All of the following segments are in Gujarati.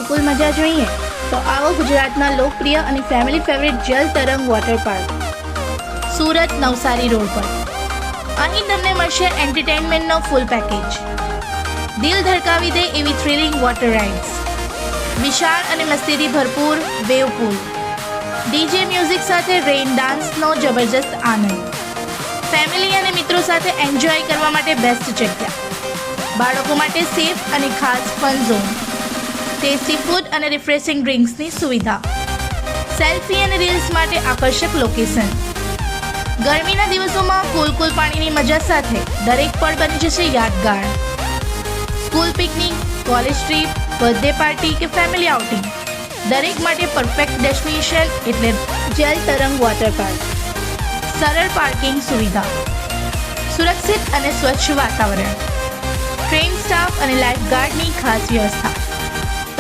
કુલ કુલ મજા જોઈએ તો આવો ગુજરાતના લોકપ્રિય અને ફેમિલી ફેવરિટ જલ તરંગ water park Surat Navsari road પર. અહીં તમને મળશે એન્ટરટેનમેન્ટનો ફૂલ પેકેજ, દિલ ધડકાવી દે એવી થ્રિલિંગ વોટર રાઇડ્સ, વિશાળ અને મસ્તીથી ભરપૂર વેવ પૂલ, ડીજે મ્યુઝિક સાથે રેઇન ડાન્સનો જબરજસ્ત આનંદ, ફેમિલી અને મિત્રો સાથે એન્જોય કરવા માટે બેસ્ટ જગ્યા, બાળકો માટે સેફ અને ખાસ ફન ઝોન, ટેસ્ટી ફૂડ અને રિફ્રેશિંગ ડ્રિંક્સની સુવિધા, સેલ્ફી અને રીલ્સ માટે આકર્ષક લોકેશન. ગરમીના દિવસોમાં કુલ કુલ પાણીની મજા સાથે દરેક પળ બની જશે યાદગાર. School picnic, college trip, birthday party કે ફેમિલી આઉટિંગ દરેક માટે પરફેક્ટ ડેસ્ટિનેશન એટલે જલ તરંગ વોટર પાર્ક. સરળ પાર્કિંગ સુવિધા, સુરક્ષિત અને સ્વચ્છ વાતાવરણ, ટ્રેન સ્ટાફ અને લાઇફગાર્ડની ખાસ વ્યવસ્થા.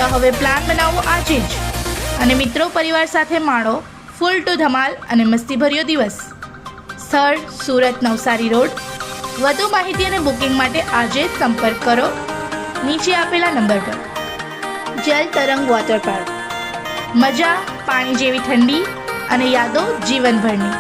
તો હવે પ્લાન બનાવો આજે જ અને મિત્રો પરિવાર સાથે માણો ફૂલ ટુ ધમાલ અને મસ્તીભર્યો દિવસ. સ્થળ સુરત નવસારી રોડ. વધુ માહિતી અને બુકિંગ માટે આજે જ સંપર્ક કરો નીચે આપેલા નંબર પર. જલ તરંગ વોટર પાર્ક, મજા પાણી જેવી ઠંડી અને યાદો જીવનભરની.